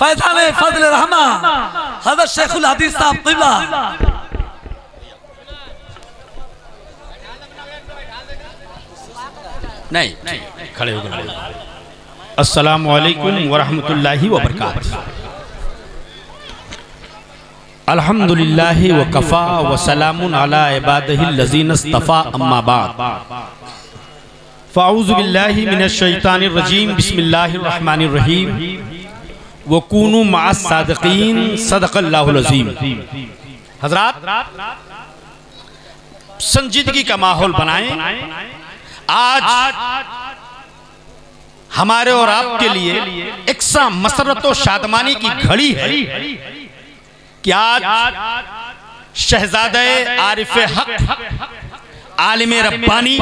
फैजान फजल रहमा हज़रत शेखुल हदीस साहब क़िबला। नहीं खड़े हो गए। अस्सलामु अलैकुम वरहमतुल्लाहि वबरकातुहू। अल्हम्दुलिल्लाहि व कफ़ा व सलामुन अला इबादिहिल्लज़ीना इस्तफ़ा अम्मा बाद। फ़अऊज़ु बिल्लाहि मिनश शैतानिर रजीम बिस्मिल्लाहिर रहमानिर रहीम व कूनू मअस सादिक़ीन सदक़ल्लाहुल अज़ीम। हज़रात, संजीदगी का माहौल बनाएं। आज हमारे और आपके लिए एक सा मसरत व शादमानी की घड़ी है कि आज शहजादे आरिफ़े हक, आलिमे रब्बानी,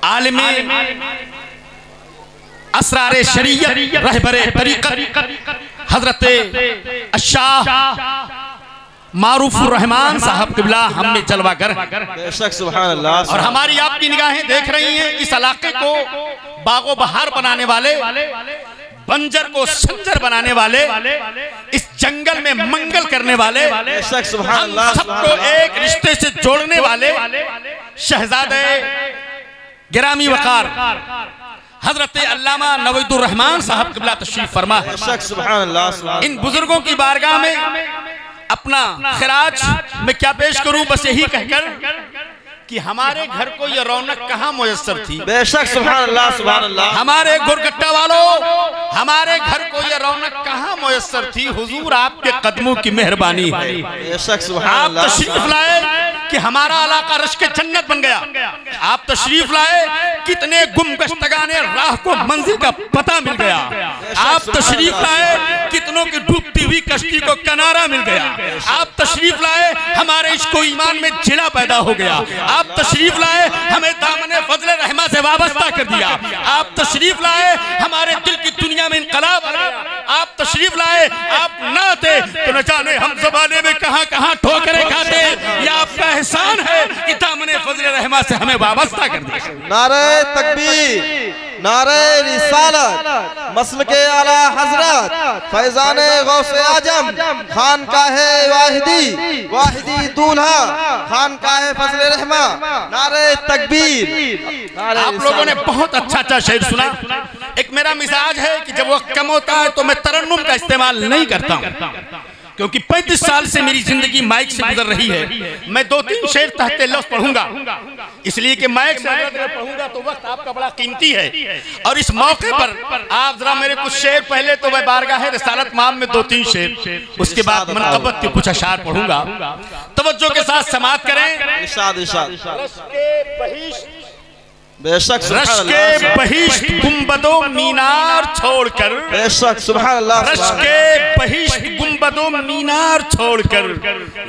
आलिमे असरारे शरीयत, रहबरे तरीक़त हज़रत अशाह मारूफुर रहमान साहब क़िबला हम में जलवागर बेशक सुभान अल्लाह। और हमारी आपकी निगाहें देख रही हैं इस इलाके को बागो बहार बनाने वाले, बंजर को संजर बनाने वाले, इस जंगल में मंगल करने वाले, बेशक सुभान अल्लाह, सबको एक रिश्ते से जोड़ने वाले शहजादे गिरामी वकार हजरत अल्लामा नवैदुर रहमान साहब क़िबला तशरीफ फरमा है। बेशक सुभान अल्लाह। इन बुजुर्गों की बारगाह में अपना खिराज मैं क्या पेश करूं, बस यही कहकर कि हमारे घर को यह रौनक कहाँ मुयस्सर थी। बेशक सुभान अल्लाह सुभान अल्लाह। हमारे गुरगट्टा वालों, हमारे घर को यह रौनक कहाँ मुयस्सर थी। हुजूर आपके कदमों की मेहरबानी है। बेशक सुभान आप अल्लाह। तशरीफ लाए कि हमारा इलाका रश्के जन्नत बन गया। आप तशरीफ लाए, कितने गुमगश्तगाने राह को मंजिल का पता मिल गया। आप तशरीफ लाए, कितनों की डूबती हुई कश्ती को किनारा मिल गया। आप तशरीफ लाए, हमारे इश्क ईमान में जिला पैदा हो गया। आप तशरीफ लाए, हमें दामने फजल रहमा से वाबस्ता कर दिया। आप तशरीफ लाए, हमारे दिल की दुनिया में इनकलाब आ गया। आप तशरीफ लाए, आप ना आते तो न जाने हम ज़माने में कहां कहां ठोकरें खाते। ये आपका एहसान है कि दामने फजल रहमा से हमें वाबस्ता कर दिया। नारे तकबीर, नारे रिसालत, मसलके आला हजरत फैजाने गौसे आजम खानकाहे वाहिदी, वाहिदी दूल्हा खानकाहे फजल रहमा। नारे तकबीर। आप लोगों ने बहुत अच्छा अच्छा शेर सुना। एक मेरा मिजाज है कि जब वक्त कम होता है तो मैं तरन्नुम का इस्तेमाल नहीं करता हूं, क्योंकि 35 साल से मेरी जिंदगी माइक से गुजर रही है। मैं 2-3 शेर तहते लफ्ज़ पढ़ूंगा, इसलिए कि माइक से पढ़ूंगा तो वक्त आपका बड़ा कीमती है। और इस मौके पर आप जरा मेरे कुछ शेर, पहले तो मैं बारगाह रिसालत माम में 2-3 शेर, उसके बाद मनक़बत के कुछ अशार पढ़ूंगा। तवज्जो के साथ समाअत करें। इरशाद इरशाद। बेशक रश के बहिश्त गुंबदो मीनार छोड़कर, बेशक सुभान अल्लाह। रश के बहिश्त गुंबदो मीनार छोड़कर,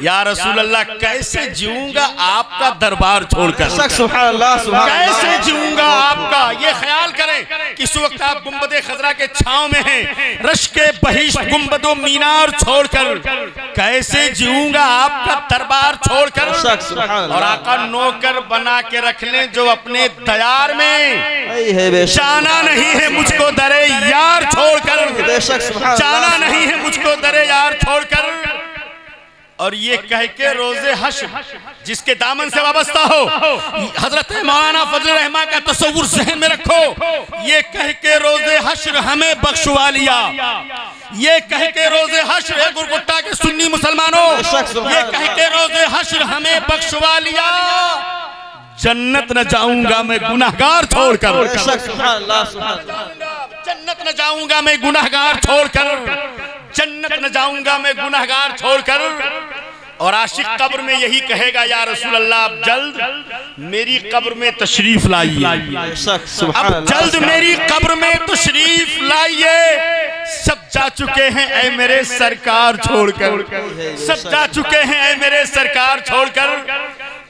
या रसूल अल्लाह कैसे जीऊंगा आपका दरबार छोड़कर। बेशक सुभान अल्लाह सुभान अल्लाह। कैसे जीऊंगा आपका, ये ख्याल करें कि इस वक्त आप गुंबदे खजरा के छांव में हैं। रश के बहिश्त गुंबदो मीनार छोड़कर, कैसे जीऊंगा आपका दरबार छोड़कर। और आका नौकर बना के रख लें जो अपने दयार में, जाना नहीं है मुझको दरे यार छोड़कर, जाना नहीं है मुझको दरे यार छोड़कर। और ये कह के रोजे हश्र जिसके दामन से वाबस्ता हो, हजरत मौलाना फजल रहमा का तसव्वुर ज़हन में रखो। ये कह के रोजे हश्र हमें बख्शवा लिया, ये कह के रोजे हश्र है गुरगुट्टा के सुन्नी मुसलमानों, ये कह के रोजे हश्र हमें बख्शवा लिया। जन्नत न जाऊंगा मैं गुनाहगार छोड़कर, जन्नत न जाऊंगा मैं गुनाहगार छोड़कर, जन्नत न जाऊंगा मैं गुनाहगार छोड़कर। और आशिक कब्र में यही कहेगा, या रसूल अल्लाह आप जल्द मेरी कब्र में तशरीफ लाइए, अब जल्द मेरी कब्र में तशरीफ लाइए। सब जा चुके हैं ऐ मेरे सरकार छोड़कर, सब जा चुके हैं ऐ मेरे सरकार छोड़कर।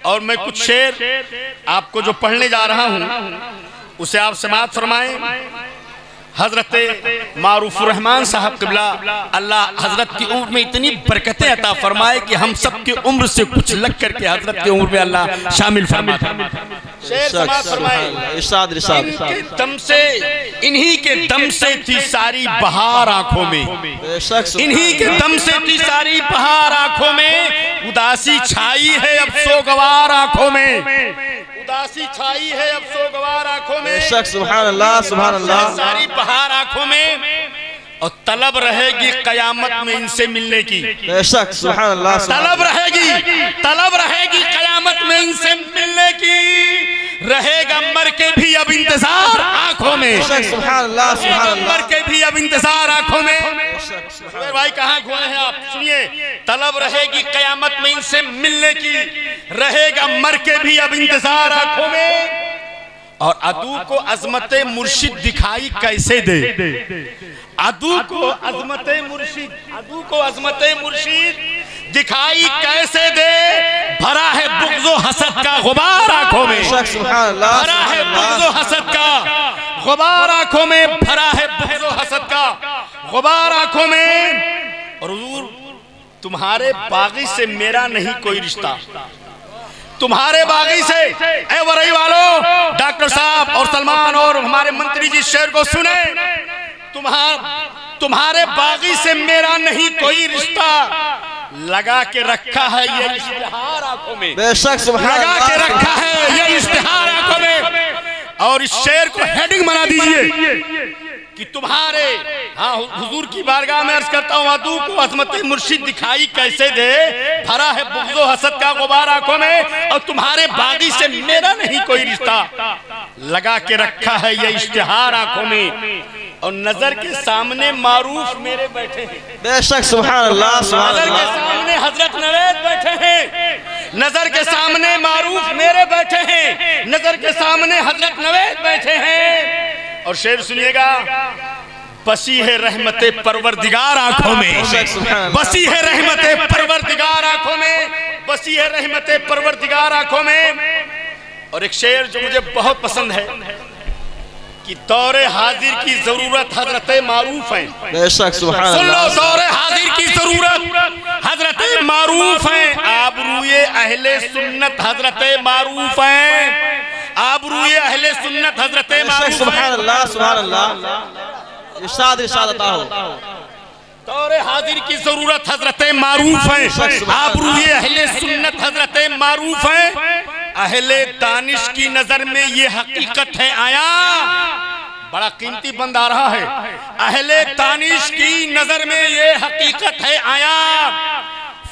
और मैं कुछ शेर आपको जो पढ़ने जा रहा हूं उसे आप समाअत फरमाएं। हजरत मारूफुर रहमान साहब क़िबला अल्लाह हजरत की उम्र में इतनी बरकतें अता फरमाए कि हम सब की उम्र से कुछ लग करके हजरत की उम्र में अल्लाह शामिल फरमाए। शेर समाअत फरमाए, इरशाद इरशाद। इनके दम से, इन्हीं के दम से थी सारी बहार आंखों में, बेशक इन्हीं के दम से थी सारी बहार आंखों में, उदासी छाई है अब सोगवार आंखों में, उदासी छाई है अब सोगवार आंखों में, बेशक सुभान अल्लाह सुभान अल्लाह। सारी बहार आंखों में और तलब रहेगी कयामत में इनसे मिलने की, बेशक सुभान अल्लाह। तलब रहेगी कयामत में इनसे मिलने की, रहेगा मर के भी अब इंतजार आंखों में, बेशक सुभान अल्लाह सुभान अल्लाह। मर के भी अब इंतजार आंखों में। भाई कहाँ घुए हैं आप, सुनिए, तलब रहेगी कयामत में इनसे मिलने की, रहेगा मर के भी अब इंतजार आंखों में। और अदू को अजमत मुर्शिद दिखाई कैसे दे, अदू को अजमत मुर्शिद, अदू को अजमत मुर्शिद दिखाई कैसे दे, भरा है बुग़्ज़ो हसद का गुबार आंखों में, भरा है बुग़्ज़ो हसद का गुबार आंखों में, भरा है बुग़्ज़ो हसद का गुबार आंखों में। और हुजूर तुम्हारे बागी से मेरा नहीं कोई रिश्ता, तुम्हारे बागी से, ए वरई वालों, डॉक्टर साहब और सलमान और हमारे मंत्री जी शेर को सुने, तुम्हारे बागी से मेरा नहीं कोई रिश्ता, लगा के रखा है ये इश्तिहार आंखों में, बेशक सुभान लगा के रखा है ये इश्तिहार आंखों में। और इस शेर को हेडिंग बना दीजिए कि तुम्हारे, हाँ हुजूर की बारगाह में अर्ज करता हूँ, अदू को अजमत मुर्शिद दिखाई कैसे दे, भरा है बुग़्ज़ो हसद का गुबार आंखों में, और तुम्हारे बागी से मेरा नहीं कोई रिश्ता, लगा के रखा है ये इश्तिहार आंखों में। और नजर के सामने मारूफ मेरे बैठे हैं, बेशक सुभान अल्लाह सुभान नजर के अल्लाह। सामने हजरत नवेद बैठे हैं, नजर के सामने मारूफ मेरे बैठे हैं, नजर के सामने हजरत नवेद बैठे हैं। और शेर सुनिएगा, बसी है रहमते परवरदिगार आंखों में, बसी है रहमते परवरदिगार आंखों में, बसी है रहमते परवरदिगार आंखों में। और एक शेर जो मुझे बहुत पसंद है कि दौरे हाजिर की जरूरत हजरत मारूफ है, बेशक सुभान सुन लो, अल्लाह। दौरे हाजिर की जरूरत हजरत मारूफ है, आबरूए अहले सुन्नत हजरत मारूफ है, आबरूए अहले सुन्नत हजरत मारूफ सुभान अल्लाह सुभान अल्लाह। इरशाद इरशाद अता हो। दौरे हाजिर की जरूरत हजरत मारूफ है, आबरूए अहले सुन्नत हजरत मारूफ है, अहले दानिश की नजर में ये हकीकत है आया, बड़ा कीमती बंद आ रहा है, अहले दानिश की नजर में ये हकीकत है आया,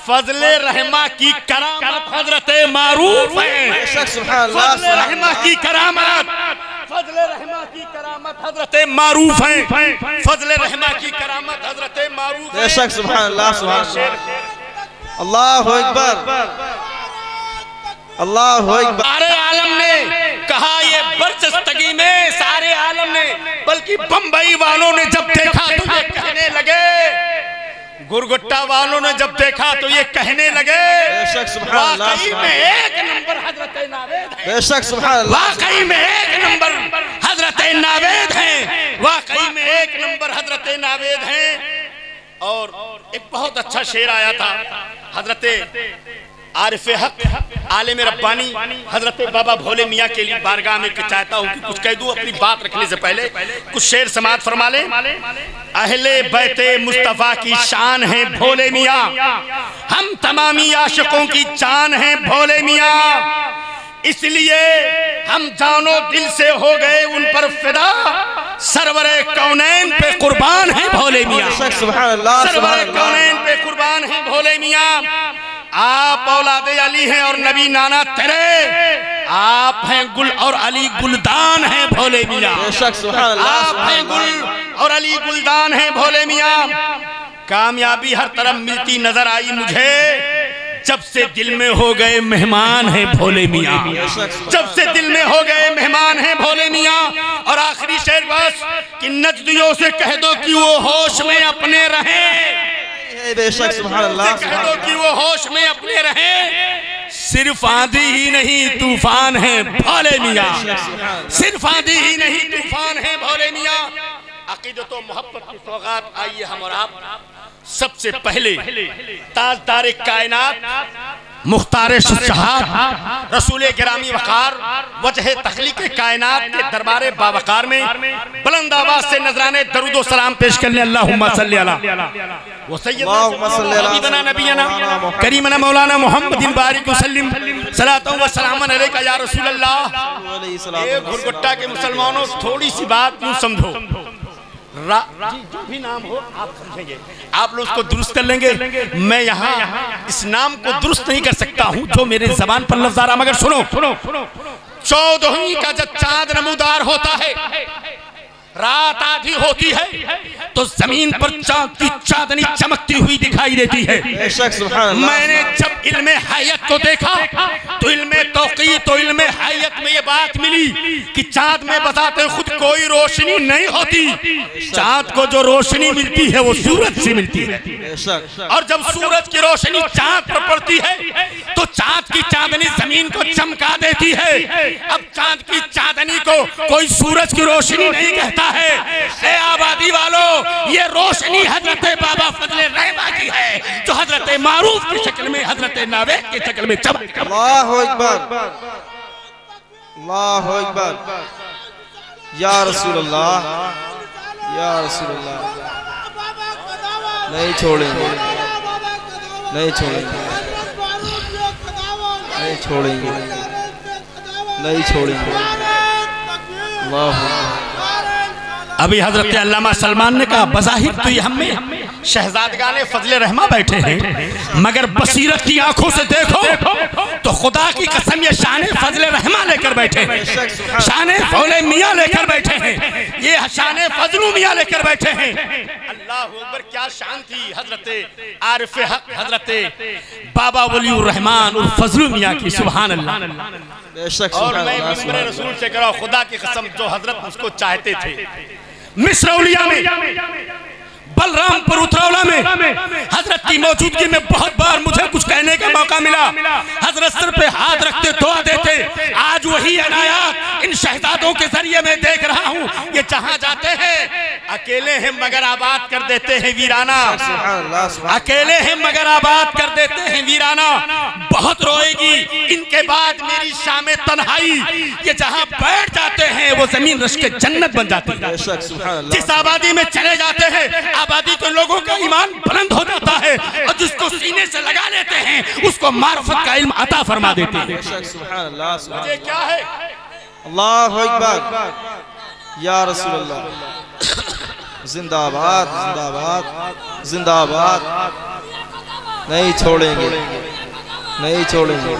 फजले रहमा की करामत हजरत मारूफ है, फजले रहमा की करामत, फजले रहमा की करामत हजरत मारूफ है, फजले रहमा की करामत हजरत मारूफ है। बेशक सुभान अल्लाह सुभान अल्लाह। अल्लाहु अकबर अल्लाहु अकबर। सारे आलम ने कहा ये बरजस्तगी में, सारे आलम ने, बल्कि बंबई वालों ने जब देखा तो ये कहने लगे, गुरगुट्टा वालों ने जब देखा तो ये कहने लगे, वाकई में एक नंबर हजरत नावेद है, बेशक सुभान अल्लाह। वाकई में एक नंबर हजरत नावेद हैं, वाकई में एक नंबर हजरत नावेद हैं। और एक बहुत अच्छा शेर आया था हजरत आरिफ हक आलिम रब्बानी हजरत बाबा भोले मियाँ के लिए बारगाह में चाहता हूँ कि कुछ कह दूँ अपनी बात रखने से पहले, कुछ शेर समात फरमा ले। अहले बैते मुस्तफा की शान है भोले मियाँ, हम तमामी आशिकों की जान है भोले मियाँ, इसलिए हम जानो दिल से हो गए उन पर फिदा, सरवरे कौनैन पे कुर्बान है भोले मियाँ, सरवरे कौनैन पे कुर्बान है भोले मियाँ। आप औलादे अली हैं और नबी नाना तेरे, आप हैं गुल और अली गुलदान हैं भोले मियाँ, आप हैं गुल और अली गुलदान हैं भोले मियाँ। कामयाबी हर तरफ मिलती नजर आई मुझे, जब से दिल में हो गए मेहमान हैं भोले मियाँ, जब से दिल में हो गए मेहमान हैं भोले मियाँ। और आखिरी शेर बस कि नजदियों से कह दो कि वो होश में अपने रहें, बेशक सुभान अल्लाह, कह दो कि वो होश में अपने रहें, सिर्फ आंधी ही नहीं तूफान है भोले मियाँ, सिर्फ आंधी ही नहीं तूफान है भोले मियाँ। अकीदत व मोहब्बत की सौगात आइए हम और आप सबसे पहले ताजदार कायनात मुख्तार शहशाद रसूल गिरामी वकार वजह तखलीक कायनात के दरबार बावकार में बुलंद आवाज से नजराने दरूद व सलाम पेश करने अल्लाहुम्मा सल्ली अला व सय्यदना नबीना करीमना मौलाना मुहम्मदिन बारिक वसल्लम सलातो व सलामन अलैका या रसूल अल्लाह। ये घुरगुट्टा के मुसलमानों थोड़ी सी बात यूं समझो, जो भी नाम हो आप समझेंगे, आप लोग उसको दुरुस्त कर लेंगे। मैं यहाँ इस नाम को दुरुस्त नहीं कर सकता हूँ जो मेरे जबान पर लफ्ज़ आ रहा, मगर सुनो 14वीं का जब चांद नमूदार होता है, रात आधी होती है, तो जमीन पर चांद की चांदनी चमकती हुई दिखाई देती है। मैंने जब इल्मे हैयत को देखा तो इल्मे तौक़ीत तो इल्मे हैयत में ये बात मिली कि चांद में बताते खुद कोई रोशनी नहीं होती, चांद को जो रोशनी मिलती है वो सूरज से मिलती है, और जब सूरज की रोशनी चांद पर पड़ती है तो चांद की चांदनी जमीन को चमका देती है। अब चांद की चांदनी को कोई सूरज की रोशनी नहीं कहता है। ए आबादी वालों, ये रोशनी हजरत बाबा फजले रहमा की है जो हजरत मारूफ की शक्ल में, हजरत नावेद की शक्ल में चमक। अल्लाहु अकबर, अल्लाहु अकबर, या रसूल अल्लाह, या रसूल अल्लाह। नहीं छोड़ेंगे, नहीं छोड़ेंगे, नहीं छोड़ेंगे, नहीं छोड़ेंगे। अल्लाह। अभी हजरत अल्लामा सलमान ने कहा बज़ाहिर तो ये हमें शहजादगाने फजले रहमा बैठे हैं, मगर बसीरत की आंखों से देखो तो खुदा की कसम ये शान फजले रहमा लेकर बैठे हैं, शान फौले मियाँ लेकर बैठे हैं, ये शान फजलू मियाँ लेकर बैठे हैं। अल्लाह अकबर, क्या शान थी हजरत आरिफ हक हजरत बाबा वलीउर रहमान और फजलू मियाँ की, सुभान अल्लाह। और मैं मिंबर रसूल से कह रहा हूं, खुदा की कसम जो हजरत उसको चाहते थे, मिस्र औलिया में, बलरामपुर उतरौला में हजरत की मौजूदगी में बहुत बार मुझे कुछ कहने का मौका मिला। हजरत सर पे हाथ रखते दुआ देते। आज वही अनायात इन शहजादों के जरिए मैं देख रहा हूँ, ये जहाँ जाते हैं अकेले हैं मगर आबाद कर देते हैं वीराना, अकेले हैं मगर आबाद कर देते हैं वीराना। बहुत रोएगी इनके बाद मेरी शाम तन्हाई, ये जहाँ बैठ जाते हैं वो जमीन रश के जन्नत बन जाती है। जिस आबादी में चले जाते हैं आबादी के लोगों का ईमान बुलंद हो जाता है, और जिसको सीने से लगा लेते हैं उसको मार्फत का इल्म अता फरमा देते हैं। मुझे क्या है? अल्लाहु अकबर, या रसूल अल्लाह। जिंदाबाद, जिंदाबाद, जिंदाबाद। नहीं छोड़ेंगे, नहीं छोड़ेंगे,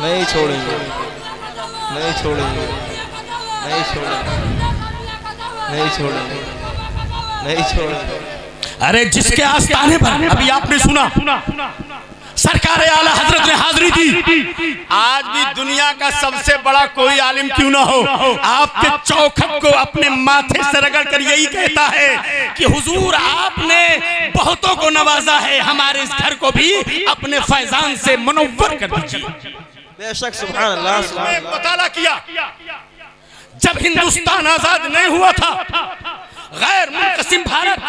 नहीं छोड़ेंगे, नहीं छोड़ेंगे, नहीं छोड़ेंगे, नहीं छोड़ेंगे, नहीं छोड़ेंगे। अरे जिसके आस्ताने पर अभी आपने सुना सरकार आला हजरत ने हाजिरी दी। आज भी दुनिया का सबसे बड़ा कोई आलिम क्यों ना हो, आपके चौखट को अपने माथे से रगड़ कर यही कहता है कि हुजूर आपने बहुतों को नवाजा है, हमारे इस घर को भी अपने फैजान से मुनव्वर कर दीजिए। बेशक, सुभान अल्लाह, सुभान अल्लाह। मुताला किया जब हिंदुस्तान आजाद नहीं हुआ था, गैर मुनक़सिम भारत,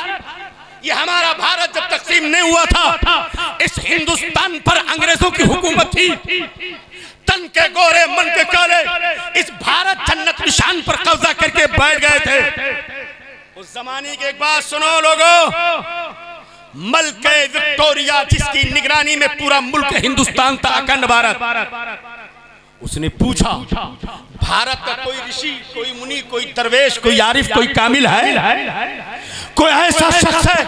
ये हमारा भारत जब तक़सीम नहीं हुआ था, इस हिंदुस्तान पर अंग्रेजों की हुकूमत थी। तन के गोरे मन के काले इस भारत जन्नत निशान पर कब्जा करके बैठ गए थे। उस जमाने की एक बात सुनो लोगों, मल्के विक्टोरिया जिसकी निगरानी में पूरा मुल्क हिंदुस्तान था, अखंड भारत, उसने पूछा भारत का कोई ऋषि, कोई मुनि, कोई दरवेश, कोई आरिफ, कोई कामिल है? कोई ऐसा शख्स है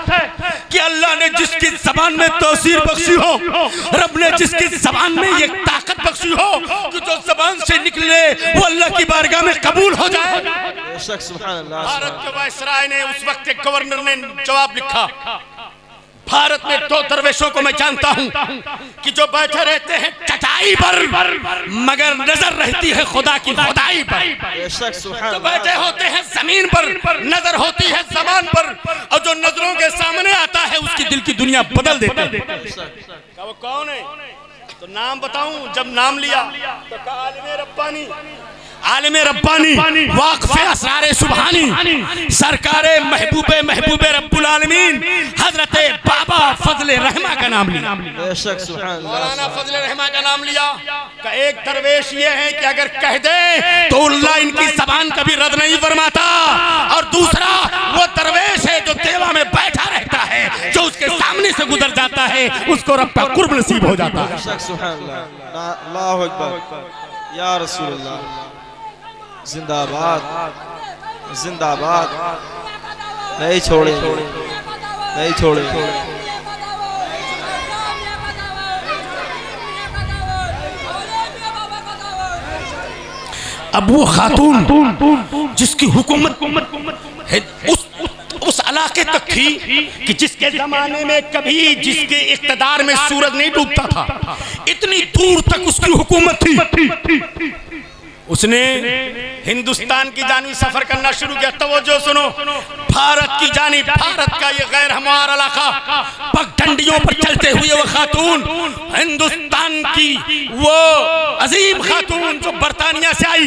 कि अल्लाह ने जिसकी जबान में तौसीर बख्शी हो, रब ने जिसकी जबान में ये ताकत बख्शी हो कि जो जबान से निकले वो अल्लाह की बारगाह में कबूल हो जाए? भारत के वायसराय ने, उस वक्त के गवर्नर ने जवाब लिखा, भारत में दो दरवेशों को मैं जानता हूं कि जो बैठे रहते हैं चटाई पर मगर नजर रहती है खुदा की खुदाई पर। जो बैठे होते हैं जमीन पर नजर होती है जबान पर, और जो नजरों के सामने आता है उसकी दिल की दुनिया बदल देते हैं। वो कौन है? तो नाम बताऊं? जब नाम लिया तो कहा आलिम रब्बानी आलिम रब्बानी, वाक़िफ़े असरार सुबहानी, सरकारे महबूबे रब्बुल आलमीन हजरत बाबा फजले रहमा का नाम लिया। मौलाना फजले रहमा का नाम लिया का एक दरवेश ये है कि अगर कह दे तो अल्लाह इनकी ज़बान कभी रद्द नहीं फरमाता, और दूसरा वो दरवेश है जो देवा में बैठा रहता है, जो उसके सामने से गुजर जाता है उसको रब का कुर्ब नसीब हो जाता है। अल्लाहु अकबर या रसूलल्लाह, जिंदाबाद जिंदाबाद, नहीं छोड़े नहीं छोड़े। अब वो खातून जिसकी हुकूमत उस इलाके तक थी कि जिसके जमाने में कभी जिसके इक़्तिदार में सूरज नहीं डूबता था, इतनी दूर तक उसकी हुकूमत थी। उसने हिंदुस्तान की जानिब सफर करना शुरू किया। तवज्जो सुनो, भारत की जानिब, भारत का ये गैर हमारा इलाका, पगडंडियों पर चलते हुए वो खातून, हिंदुस्तान की वो अजीम खातून जो बरतानिया से आई,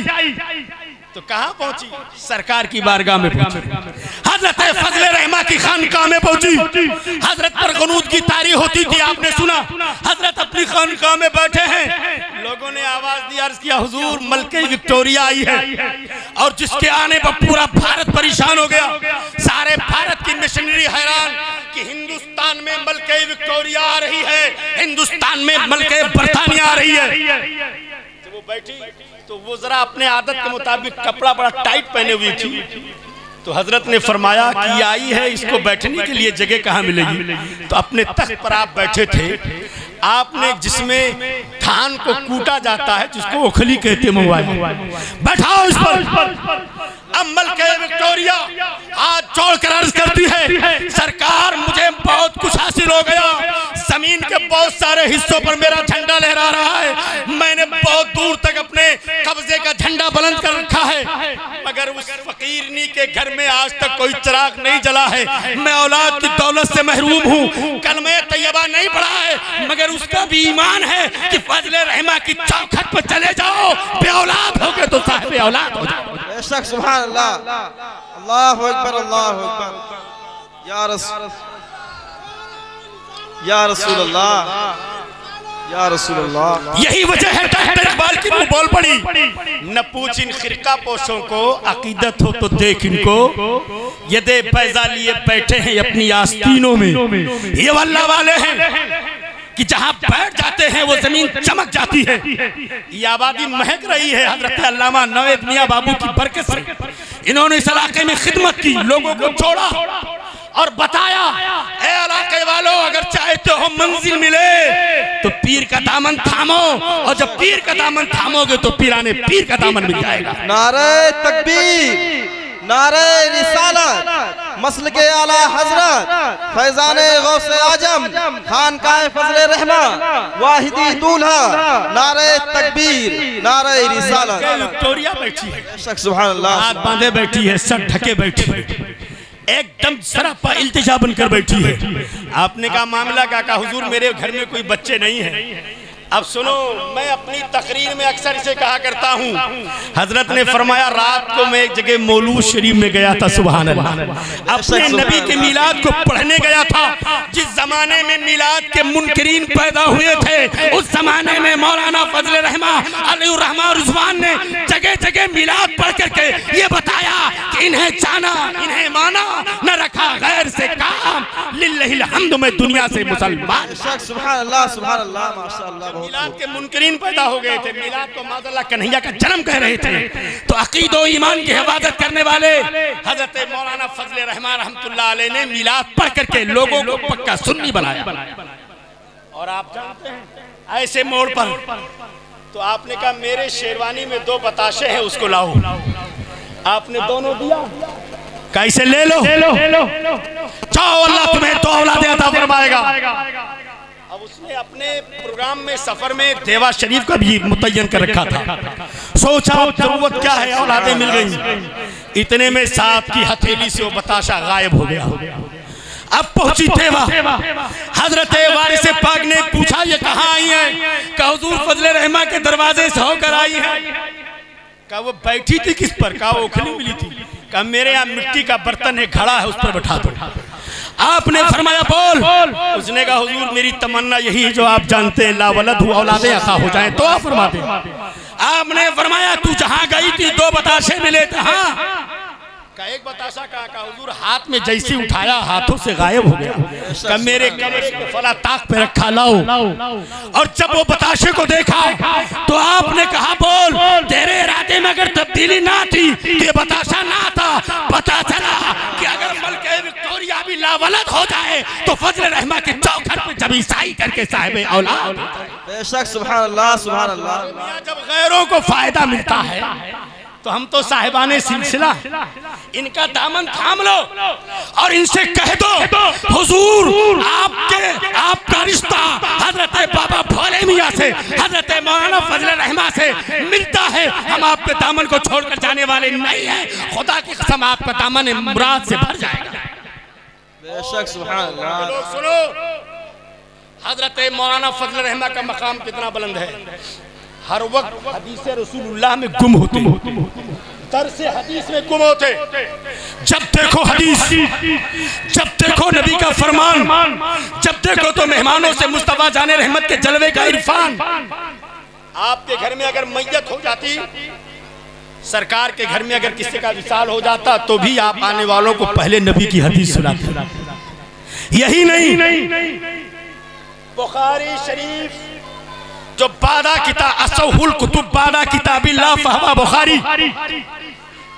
तो कहाँ पहुंची? सरकार की बारगाह में पहुंची, हजरत फजले रहमा की खानकाह में पहुंची। हजरत पर क़ुनूत की तारीख होती थी, आपने सुना। हजरत अपनी खानकाह में बैठे हैं, लोगों ने आवाज दी, अर्ज किया हुजूर मलके विक्टोरिया आई है, और जिसके आने पर पूरा भारत परेशान हो गया। सारे भारत की मिशनरी हैरान कि हिंदुस्तान में मलके विक्टोरिया आ रही है, हिंदुस्तान में मलके बरतानिया आ रही है। तो वो बैठी, तो वो जरा अपने आदत के मुताबिक कपड़ा बड़ा टाइट पहने हुई थी। तो हजरत ने फरमाया कि आई है, इसको बैठने के लिए जगह कहाँ मिलेगी? तो अपने तख्त पर आप बैठे थे, आपने जिसमें धान को कूटा जाता है, जिसको ओखली कहते हैं, बैठाओ इस पर। अब मलके विक्टोरिया हाथ जोड़कर अर्ज करती है, सरकार मुझे बहुत कुछ हासिल हो गया, जमीन के बहुत सारे हिस्सों पर मेरा झंडा लहरा रहा है, मैंने बहुत दूर तक अपने कब्जे का झंडा बुलंद कर रखा है, मगर उस फकीरनी के घर में आज तक कोई चिराग नहीं जला है। मैं औलाद की दौलत से महरूम हूँ, कलमे तैयबा नहीं पढ़ा है, मगर उसका भी ईमान है कि फजले रहमा की चौखट पर चले जाओ, बे औलाद हो गए तो साहिब औलाद हो जाओ। बेशक, सुभान अल्लाह, अल्लाहु अकबर, अल्लाहु अकबर, या रसूल अल्लाह, या रसूल अल्लाह। यही वजह है डॉक्टर इकबाल की मुंह बोल पड़ी, न पूछ इन खिरका पोशों को, अकीदत हो तो देख इनको, ये दे पैसा लिए बैठे हैं अपनी आस्तीनों में। ये वल्लाह वाले हैं कि जहां बैठ जाते हैं वो जमीन चमक जाती है। ये आबादी महक रही है हजरत अल्लामा नवेद मियां बाबू की बरकत से। इन्होंने इस इलाके में खिदमत की, लोगों को छोड़ा और बताया, ए इलाके वालों, अगर चाहते हो मंजिल मिले तो पीर का दामन थामो, और जब पीर का दामन थामोगे तो पीराने पीर का दामन मिल जाएगा। नारे तकबीर, नारे रिसालत, मसलके आला हजरत, फैजाने गौसे आजम, खानकाह फजले रहमा, वाहिदी दूल्हा, नारे तकबीर, नारे रिसालत। विक्टोरिया बैठी है, सुभान अल्लाह, हाथ बांधे बैठी है, सर ढके बैठी है, एकदम सरापा इल्तिजा बनकर बैठी है। आपने कहा मामला क्या? हुजूर मेरे घर में कोई बच्चे नहीं है। अब सुनो, मैं अपनी तकरीर में अक्सर इसे कहा करता हूँ, हजरत ने फरमाया रात को मैं एक जगह मौलूद शरीफ में गया था, सुभान अल्लाह, अपने नबी के मिलाद को पढ़ने गया था। जिस जमाने में मिलाद के मुनकरीन पैदा हुए थे, उस जमाने में मौलाना फजले रहमा अलैहि रहमा रिजवान ने जगह जगह मिलाद पढ़ करके ये बताया कि इन्हें जाना, इन्हें माना, न रखा गैर से काम, लिल्लाहिल हम्द में दुनिया से मुसलमान। सुभान अल्लाह, सुभान अल्लाह, माशाअल्लाह। मिलाद के मुनकरीन पैदा हो गए थे, मिलाद को माज़अल्लाह कन्हैया का जन्म कह रहे थे। तो अकीद और ईमान की हिफाजत करने वाले हजरत मौलाना फजले रहमा रहमतुल्लाह अलैह ने मिलाद पढ़ करके लोगों को पक्का सुन्नी बनाया। और आप जानते हैं ऐसे मोड़ पर तो आपने कहा मेरे शेरवानी में 2 बताशे हैं, उसको लाओ। आपने दोनों दिया, कैसे ले लो, जाओ अल्लाह तुम्हें 2 औलादें अता फरमाएगा। अब उसने अपने प्रोग्राम में सफर में देवा शरीफ का भी मुतय्यन कर रखा था। सोचा जरूरत क्या है, औलादें मिल गई। इतने में सांप की हथेली से वो बताशा गायब हो गया। अब पहुंची देवा, हजरत वारिस पाक ने पूछा ये कहाँ आई है? कहा हुजूर फजले रहमा के दरवाजे से होकर आई है। कहा वो बैठी थी किस पर? कहा वो ओखली मिली थी। कहा मेरे यहाँ मिट्टी का बर्तन एक घड़ा है, उस पर बैठा दो। आपने फरमाया बोल। उसने कहा हुजूर मेरी तमन्ना यही है जो आप जानते हैं, ला वलद हु औलादे अता हो जाए तो आप फरमाते। आपने फरमाया तू जहाँ गई थी 2 बताशे मिले थे। हाँ। का एक बताशा का हुजूर हाथ में जैसे उठाया हाथों से गायब हो गया। का मेरे कमरे के फला ताक पे रखा लाओ। और जब वो बताशे को देखा तो आपने कहा बोल तेरे इरादे में अगर तब्दीली ना थी तो ये बताशा ना था। पता चला कि अगर मलके विक्टोरिया भी लावलद हो जाए तो फजल रहमा के चौखट पे जब ईसाई करके साहिब औलाद। बेशक सुभान अल्लाह सुभान अल्लाह। जब गैरों को फायदा मिलता है तो हम तो साहिबाने सिलसिला इनका दामन थाम लो और इनसे कह दो हुजूर आपका रिश्ता हजरत बाबा भोले मियां से, हजरत मौलाना फजल रहमा से मिलता है। हम आपके दामन को छोड़कर जाने वाले नहीं है। खुदा की कसम आपका दामन मुराद से भर जाएगा। बेशक सुभान अल्लाह। लोग सुनो हजरत मौलाना फजल रहमा का मकाम कितना बुलंद है। हर वक्त हदीस रसूलुल्लाह में गुम होते, दर्स हदीस में गुम होते। जब देखो हदीस, जब देखो नबी का फरमान, जब देखो तो मेहमानों से मुस्तफा जाने रहमत के जलवे का इरफान। आपके घर में अगर मैयत हो जाती, सरकार के घर में अगर किसी का विसाल हो जाता तो भी आप आने वालों को पहले नबी की हदीस सुनाते। यही नहीं, बुखारी शरीफ जो बादा किताब असहुल कुतुब बादा किताबिल्लाह फहवा बुखारी,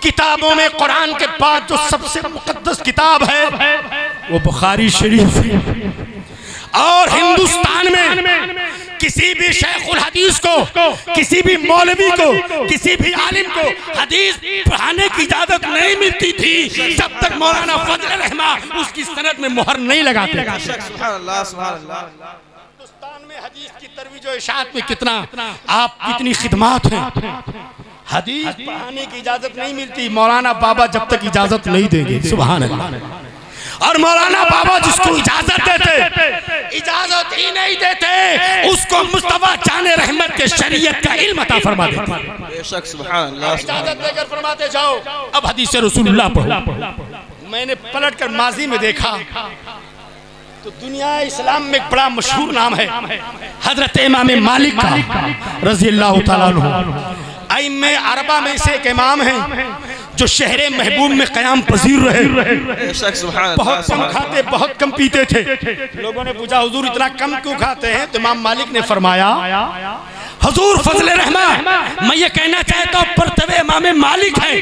किताबों में कुरान के बाद जो सबसे मुकद्दस किताब है वो बुखारी शरीफ है। और हिंदुस्तान में किसी भी शेखुल हदीस को, किसी भी मौलवी को, किसी भी आलिम को हदीस पढ़ाने की इजाजत नहीं मिलती थी जब तक मौलाना फजल रहमा उसकी सनद में मोहर नहीं लगाते। सुभान अल्लाह सुभान अल्लाह। हिंदुस्तान में हदीस की तरवीज और इशाअत में कितना आप कितनी खिदमात हैं। हदीस पढ़ाने की इजाजत नहीं मिलती, मौलाना बाबा जब तक इजाजत नहीं देंगे। सुभान अल्लाह। और मौलाना बाबा जिसको इजाजत देते, इजाजत ही नहीं देते, उसको मुस्तफा जाने रहमत के शरीयत का इल्म अता फरमा देते। बेशक सुभान अल्लाह। इजाजत देकर फरमाते जाओ अब हदीस रसूलुल्लाह पढ़ो। मैंने पलटकर माजी में देखा तो दुनिया इस्लाम में एक बड़ा मशहूर नाम है हजरत इमाम मालिक का रज़ी अल्लाह ताला अन्हु। आइम्मे अरबा में से एक इमाम हैं जो शहरे महबूब में क़याम पजीर रहे। बहुत कम खाते, बहुत कम पीते थे। लोगों ने पूछा हुजूर इतना कम क्यों खाते हैं? तो इमाम मालिक ने फरमाया हुजूर फजल रहमा मैं ये कहना चाहता हूँ परतवे इमाम मालिक है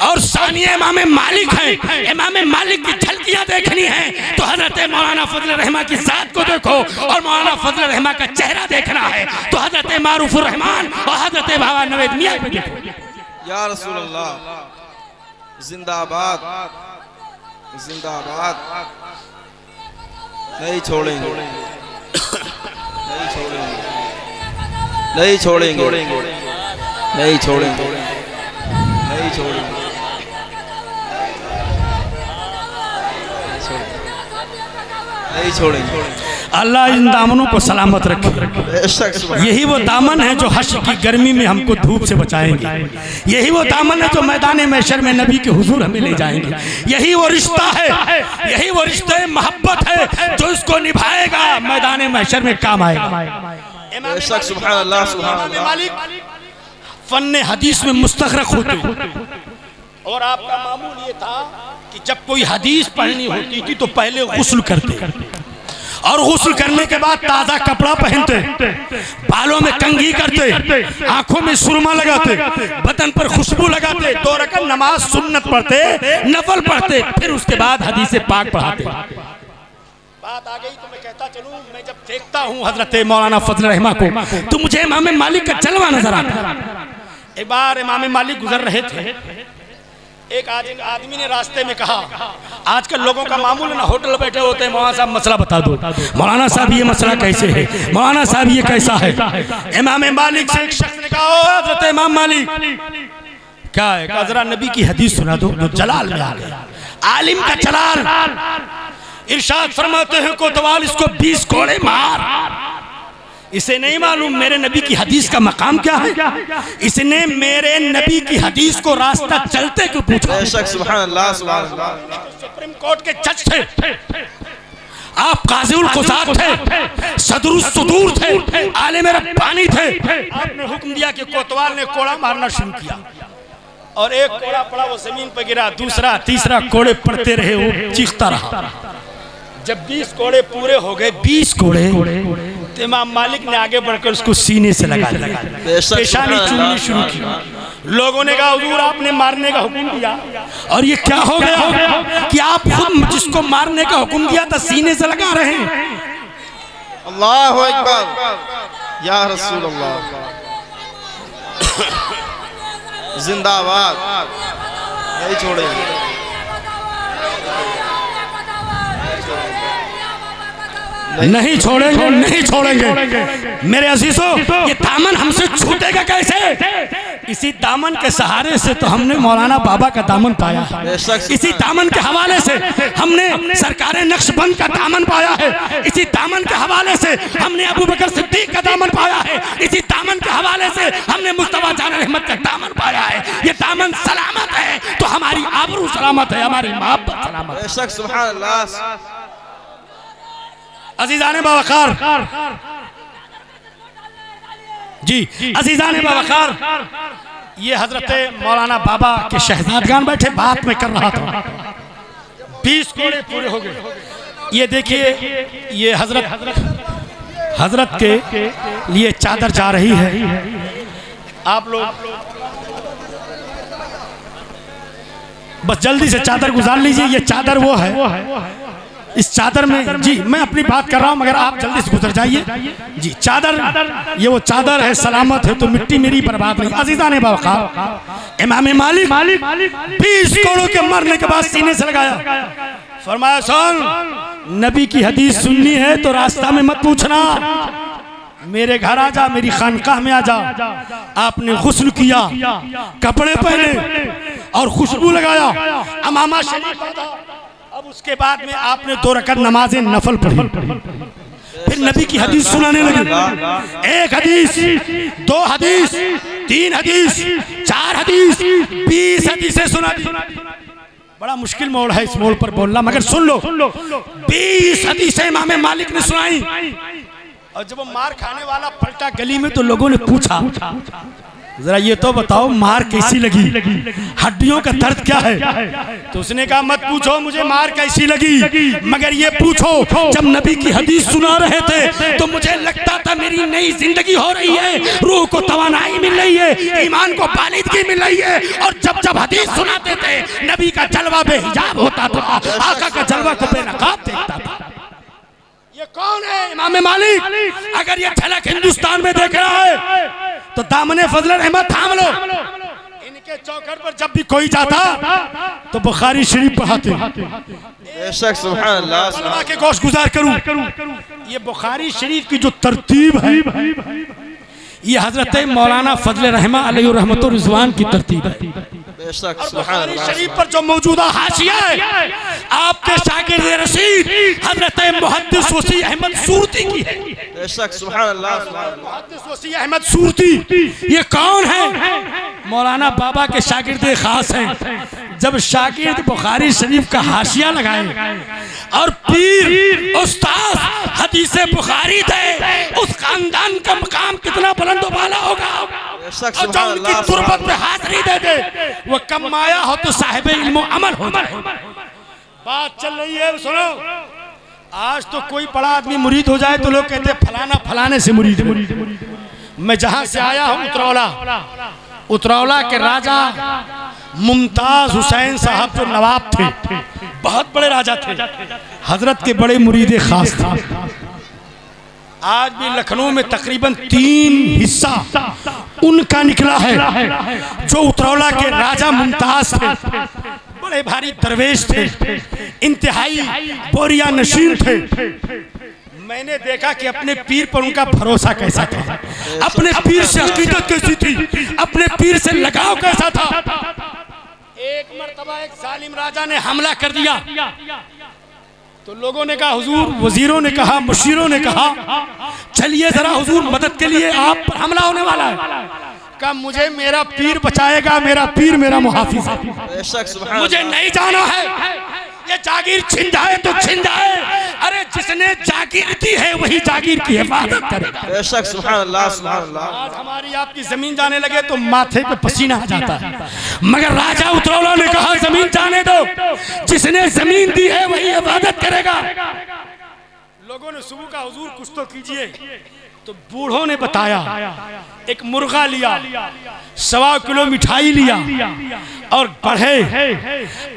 और सानिया इमाम मालिक है। इमाम मालिक की झलकियाँ देखनी है तो हजरत मौलाना फजल रहमा की जात को देखो, और मौलाना फजल रहमा का चेहरा देखना है तो हजरत मारूफुर रहमान और हजरत बाबा नवेद मियां को देखो। या रसूल अल्लाह जिंदाबाद जिंदाबाद। नहीं छोड़ेंगे, नहीं छोड़ेंगे, नहीं छोड़ेंगे, नहीं छोड़ेंगे, नहीं छोड़ेंगे। नहीं छोड़ेंगे। अल्लाह इन दामनों को सलामत रखे। यही वो दामन है जो हश्र की गर्मी में हमको धूप से बचाएंगे। यही वो दामन है जो मैदान महशर में नबी के हुजूर हमें ले जाएंगे। यही वो रिश्ता है, यही वो रिश्ते मोहब्बत है जो इसको निभाएगा मैदान महशर में काम आएगा। सुभान अल्लाह सुभान अल्लाह। फन्ने हदीस में मुस्तगरक होते और आपका मामूल ये था कि जब कोई हदीस पढ़नी होती थी तो पहले गुस्ल करते और गुस्ल करने के बाद ताज़ा कपड़ा पहनते, बालों में कंघी करते, आंखों में सुरमा लगाते, बदन पर खुशबू लगाते, 2 रकात नमाज सुन्नत पढ़ते, नफल पढ़ते, फिर उसके बाद हदीस पाक पढ़ाते। बात आ गई तो मैं कहता चलूं, मैं जब देखता हूं हजरत मौलाना फजल रहमा को तो मुझे इमाम मालिक का जलवा नजर आता। एक बार इमाम मालिक गुजर रहे थे, एक आदमी ने रास्ते में कहा आजकल लोगों का मामूल ना होटल बैठे होते हैं, मौलाना साहब मसला बता दो, मौलाना साहब ये मसला कैसे है, मौलाना साहब ये कैसा है। इमाम मालिक से एक शख्स ने कहा हजरत इमाम मालिक क्या है? कहा जरा नबी की हदीस सुना दो जो जलाल में आ गया। आलिम का जलाल इरशाद फरमाते हैं कोतवाल इसको 20 कोड़े मार। इसे नहीं मालूम मेरे नबी की हदीस का मकाम क्या है। इसने मेरे नबी की हदीस को रास्ता चलते क्यों पूछा। सुभान अल्लाह, सुभान अल्लाह। सुप्रीम कोर्ट के जज थे आप, काज़ीउल क़ुज़ात थे, सदरुस सुदूर थे, आलिम रब्बानी थे। आपने हुक्म दिया कि कोतवाल ने कोड़ा मारना शुरू किया और एक कोड़ा पड़ा वो जमीन पर गिरा, दूसरा तीसरा कोड़े पड़ते रहे, वो चीखता रहा। जब 20 कोड़े पूरे हो गए, 20 कोड़े, तो इमाम मालिक ने आगे बढ़कर उसको सीने से लगा दिया, पेशानी चूमनी शुरू की। लोगों ने कहा हुजूर आपने मारने का हुक्म दिया और ये क्या हो गया कि आप खुद जिसको मारने का हुक्म दिया था सीने से लगा रहे हैं। अल्लाहु अकबर या रसूल अल्लाह, जिंदाबाद, नहीं छोड़ेंगे। नहीं छोड़ेंगे, नहीं छोड़ेंगे। मेरे अजीजों, ये दामन हमसे छूटेगा कैसे? इसी दामन के सहारे से तो हमने मौलाना बाबा का दामन पाया है। इसी दामन के हवाले से हमने सरकार नक्शबंद का दामन पाया है। इसी दामन के हवाले से हमने अबू बकर सिद्दीक का दामन पाया है। इसी दामन के हवाले से हमने मुस्तफा जान रहमत का दामन पाया है। ये दामन सलामत है तो हमारी आबरू सलामत है, हमारी मोहब्बत सलामत है। सुभान अल्लाह। अजीजाने बावकार जी, अजीजाने बावकार, ये हजरत मौलाना बाबा के शहजादगान बैठे बात में कर रहा था। 20 कोड़े पूरे हो गए। ये देखिए, ये हजरत के लिए चादर जा रही है। आप लोग बस जल्दी से चादर गुजार लीजिए। ये चादर वो है, इस चादर में जी मैं अपनी बात कर रहा हूं मगर आप जल्दी से गुजर जाइए जी। चादर, ये वो चादर है, सलामत है तो मिट्टी मेरी बर्बाद नहीं। अजीजा ने बावकार, इमाम मालिक 20 कोड़ों के मरने के बाद सीने से लगाया, फरमाया सुन, नबी की हदीस सुननी है तो रास्ता में मत पूछना, मेरे घर आ जा, मेरी खानकाह में आ जा। आपने गुस्ल किया, कपड़े पहने और खुशबू लगाया, अमामा शरीफ बांधा। अब उसके बाद में आपने 2 रकात नमाज़ें नफल पढ़ी, फिर नबी की हदीस सुनाने लगे। 1 हदीस, 2 हदीस, 3 हदीस, 4 हदीस, 20 हदीसें सुना दी। बड़ा मुश्किल मोड़ है इस मोड़ पर बोलना, मगर सुन लो। 20 हदीसें इमाम मालिक ने सुनाई और जब वो मार खाने वाला पलटा गली में तो लोगों ने पूछा, जरा ये तो बताओ मार कैसी लगी, हड्डियों का दर्द क्या है? तो उसने कहा मत पूछो मुझे मार कैसी लगी, मगर ये पूछो जब नबी की हदीस सुना रहे थे तो मुझे लगता था मेरी नई जिंदगी हो रही है, रूह को तवानाई मिल रही है, ईमान को बालिदगी मिल रही है। और जब जब हदीस सुनाते थे नबी का जलवा बेहिजाब होता था, आका का जलवा को बेनकाब देखता था। ये कौन है? इमाम मालिक। अगर ये झलक हिंदुस्तान में देख रहा है तो दामने फजल रहमत थाम लो। इनके चौखट पर जब भी कोई जाता तो बुखारी शरीफ पढ़ाते। सुभान अल्लाह के गोश गुजार करूं, ये बुखारी शरीफ की जो तरतीब है ये हजरत मौलाना फजल रहमा अलैहि रहमत व रिज़वान की तरतीब है। बुखारी शरीफ पर जो मौजूदा हाशिया है आपके शागिर्द रशीद हजरत मुहद्दिस वसी अहमद सूरती की है। सुभान अल्लाह। मुहद्दिस वसी अहमद सूरती ये कौन है? मौलाना बाबा के शागिर्द खास हैं। जब शागिर्द बुखारी शरीफ का हाशिया लगाए और पीर उस्ताद हदीस बुखारी थे, उस खानदान का मकाम कितना बुलंद वाला होगा। और जो उनकी तुरबत पे हाजिरी दे दे वो कम माया हो तो साहिब इल्म अमल हो जाए। बात चल रही है, सुनो। आज तो कोई बड़ा आदमी मुरीद हो जाए तो लोग कहते हैं फलाना फलाने से मुरीद है। मैं जहां से आया हूं उतरौला के राजा मुमताज हुसैन साहब जो नवाब थे, बहुत बड़े राजा थे, हजरत के बड़े मुरीद खास थे। आज भी लखनऊ में तकरीबन 3 हिस्सा उनका निकला है जो उतरौला के राजा मुमताज थे। बड़े भारी दरवेश थे, इंतहाई बोरिया नशीन थे। मैंने देखा कि अपने पीर पर उनका भरोसा कैसा था, अपने पीर से अकीदत कैसी थी, अपने पीर से लगाव कैसा था। एक मर्तबा एक जालिम राजा ने हमला कर दिया तो लोगों ने कहा हुजूर, वजीरों ने कहा, मुशीरों ने कहा चलिए जरा हुजूर मदद के लिए आप पर हमला होने वाला है। कहा मुझे मेरा पीर बचाएगा, मेरा पीर मेरा मुहाफिज है, मुझे नहीं जाना है। ये जागीर छिन जाए तो छिन जाए, अरे जिसने जागीर दी है वही जागीर की हिफाजत करेगा। बेशक सुभान अल्लाह सुभान अल्लाह। आज हमारी आपकी जमीन जाने लगे तो माथे पे पसीना आ जाता है, मगर राजा उतरौला ने कहा जमीन जाने दो, जिसने जमीन दी है वही हिफाजत करेगा। लोगों ने सुबह का हुजूर कुछ तो कीजिए, तो बूढ़ों ने बताया एक मुर्गा लिया, 1.25 किलो मिठाई लिया और बढ़े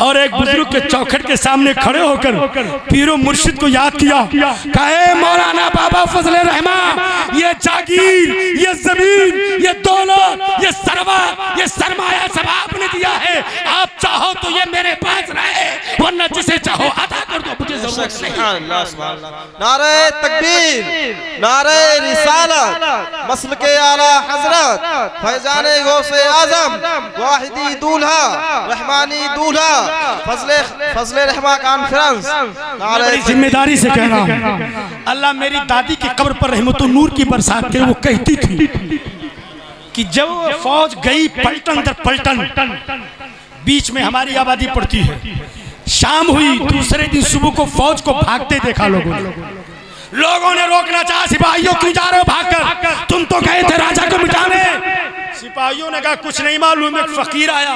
और एक बुजुर्ग के चौखट के सामने खड़े होकर पीरो मुर्शिद को याद किया। कहे मौलाना बाबा फजले रहमान, ये जागीर, ये जमीन, ये दौलत, ये सरवत, ये सरमाया सब आपने दिया है। आप चाहो तो ये मेरे पास रहे, वरना जिसे चाहो अदा कर दो, मुझे जरूरत नहीं। नारे तकबीर, नारे रिसालत, मसलके आला हजरत फैजाने गौसे आजम, वाहिदी दूल्हा, रहमानी दूल्हा, फजले रहमा कॉन्फ्रेंस। बड़ी जिम्मेदारी से कह रहा हूँ, अल्लाह मेरी दादी की कब्र पर रहमतुन नूर की बरसात करे। वो कहती थी कि जब फौज गई पलटन दर पलटन, बीच में हमारी आबादी पड़ती है, शाम हुई, दूसरे दिन सुबह को फौज को भागते देखा लोगों ने रोकना चाहा, सिपाहियों क्यों जा रहे हो भागकर, तुम तो गए थे राजा को मिटाने। सिपाहियों ने कहा कुछ नहीं मालूम, एक फकीर आया,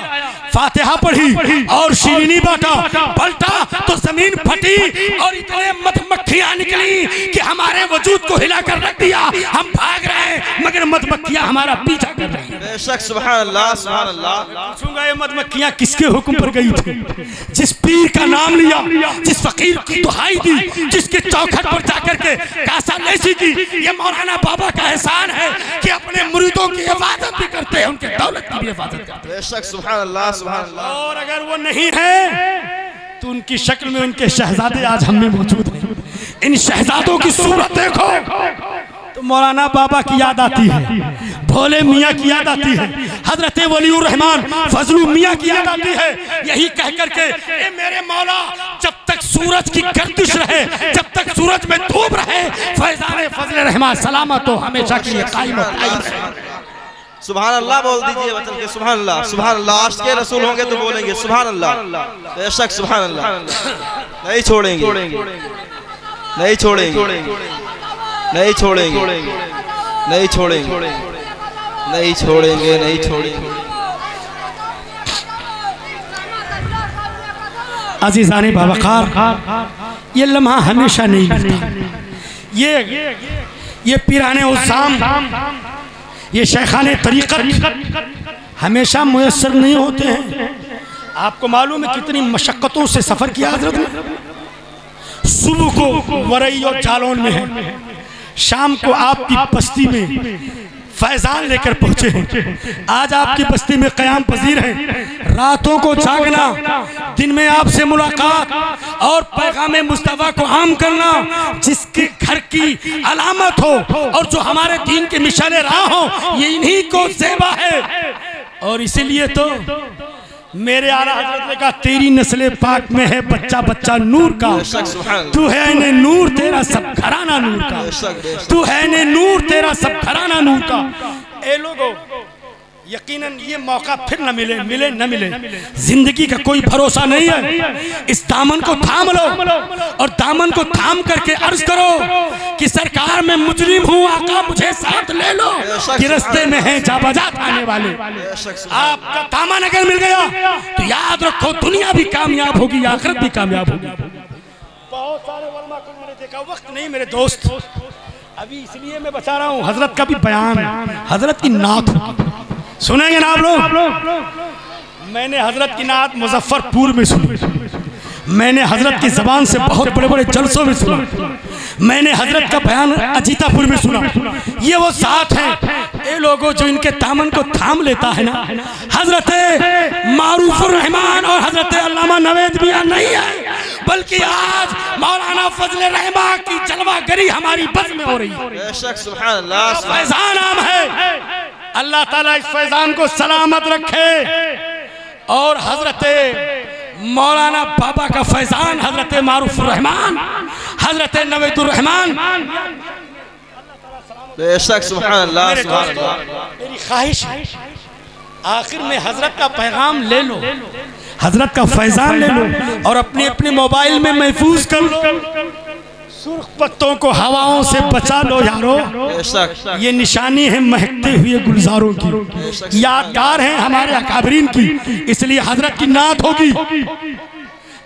फातिहा पढ़ी और शीरीनी बांटा, पलटा तो जमीन फटी और इतने मधुमक्खियां निकली कि हमारे वजूद को हिलाकर रख दिया। हम भाग रहे हैं मगर मधुमक्खियां हमारा पीछा कर रही हैं। बेशक सुभान अल्लाह सुभान अल्लाह। पूछूंगा ये मधुमक्खियां किसके हुक्म पर गई थी? जिस पीर का नाम लिया, जिस फकीर की दुहाई दी, जिसके चौखट पर जाकर के कासा लेसी की। ये मौलाना बाबा का एहसान है कि अपने मुरीदों की हिफाजत भी करते हैं, उनके दौलत की भी हिफाजत करते हैं। बेशक सुभान अल्लाह सुभान अल्लाह। और अगर वो नहीं है तो उनकी शक्ल में उनके शहजादे आज हम में मौजूद हैं। इन शहजादों की सूरत देखो तो मौलाना बाबा की याद आती है, भोले मियाँ की याद आती है, हजरत वलीउर रहमान फजलू मियाँ की याद आती है। यही कह करके ए मेरे मौला, जब तक सूरज की गर्दिश रहे, जब तक सूरज में धूप रहे, फैजान फजल रहमान सलामत हो हमेशा के लिए कायम रहे। सुभान अल्लाह बोल दीजिए बचल के, सुभान अल्लाह सुभान अल्लाह। आज के रसूल होंगे तो बोलेंगे सुभान अल्लाह। बेशक सुभान अल्लाह। नहीं छोड़ेंगे, नहीं छोड़ेंगे, नहीं छोड़ेंगे, नहीं छोड़ेंगे, नहीं छोड़ेंगे, नहीं छोड़ेंगे। अजीज़ाने बावकार, ये लम्हा हमेशा नहीं मिलता। ये पीराने उस्साम, ये शेखाने तरीक़त हमेशा मुयस्सर नहीं होते हैं। आपको मालूम है कितनी मशक्क़तों से सफ़र किया हज़रत ने। सुबह को वरई और जालौन में है, शाम को आपकी बस्ती में फैजान लेकर पहुंचे हैं। आज आपकी बस्ती में क़याम पजीर हैं। रातों को जागना, दिन में आपसे मुलाकात और पैगाम मुस्तफ़ा को आम करना, जिसके घर की अलामत हो और जो हमारे दीन के मिशाले राह हो, ये इन्हीं को ज़ेबा है। और इसीलिए तो मेरे आला हज़रत ने कहा तेरी नस्ल पाक में है बच्चा बच्चा नूर का, तू है ने नूर तेरा सब घराना नूर का, तू है ने नूर तेरा सब घराना नूर का। ए लोगों, यकीनन ये मौका फिर न मिले, मिले न मिले, जिंदगी का कोई भरोसा नहीं है। इस दामन को थाम लो और दामन को थाम करके अर्ज करो कि सरकार मैं मुजरिम हूँ, आका मुझे साथ ले लो, कि रास्ते में है जाबाजात आने वाले। आपका दामन अगर मिल गया तो याद रखो दुनिया भी कामयाब होगी, आखिरत भी कामयाब होगी। बहुत सारे उलमा को मैंने देखा, वक्त नहीं मेरे दोस्त, अभी इसलिए मैं बता रहा हूँ। हजरत का भी बयान, हजरत की नात सुनेंगे ना आप लोग। मैंने हजरत की नात मुजफ्फरपुर में सुनी, मैंने हजरत की जबान से बहुत बड़े बड़े जलसों में सुना, मैंने हजरत का बयान अजीतापुर में सुना। ये वो साथ हैं ये लोगों जो इनके दामन को थाम लेता है ना। हजरत मारूफुर रहमान और हजरत अल्लामा नवेद मियां नहीं है, बल्कि आज मौलाना फजले रहमान की जलवागरी हमारी बस में हो रही है। बेशक सुभान अल्लाह। फैजान आम है, अल्लाह ताला इस फैजान को सलामत रखे। और हजरत मौलाना बाबा का फैजान हजरत मारूफ रहमान, हजरत नवेदुर रहमान। बेशक सुभान अल्लाह सुभान अल्लाह। मेरी ख्वाहिश है आखिर में हजरत का पैगाम ले लो, हजरत का फैजान ले लो और अपने अपने मोबाइल में महफूज कर लो। सुर्ख पत्तों को हवाओं से बचा लो यारो, ये निशानी है महकते हुए गुलजारों की, यादगार है हमारे अकाबरीन की, इसलिए हजरत की नात होगी।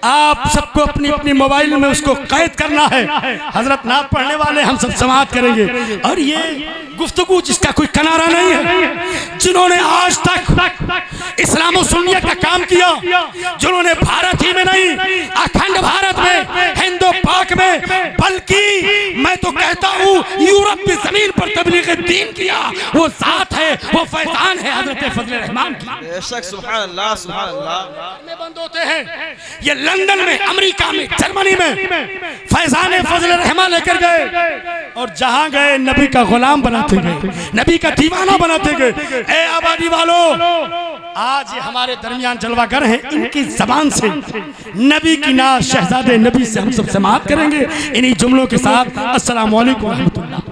आप सबको अपनी अपनी मोबाइल में उसको कैद करना है। हजरत नात पढ़ने वाले हम सब समाअत करेंगे और ये गुफ्तगू जिसका कोई किनारा नहीं है, जिन्होंने आज तक इस्लाम और सुन्नियत का काम किया, जिन्होंने भारत ही में नहीं अखंड भारत में, हिंदो पाक में, बल्कि मैं तो कहता हूँ यूरोप की जमीन पर तबलीग दीन किया, वो जात है, वो फैजान है हजरत फजल रहमान की। बेशक सुभान अल्लाह सुभान अल्लाह। बंद होते हैं ये लंदन में, अमेरिका में, जर्मनी में फैजान फजल रहमान लेकर गए और जहां गए नबी का गुलाम बनाते गए, नबी का दीवाना बनाते गए। ए आबादी वालों, आज ये हमारे दरमियान जलवागर हैं, इनकी जबान से नबी की नात शहजादे नबी से हम सब समाअत करेंगे इन्हीं जुमलों के साथ। अस्सलाम वालेकुम रहमतुल्लाह।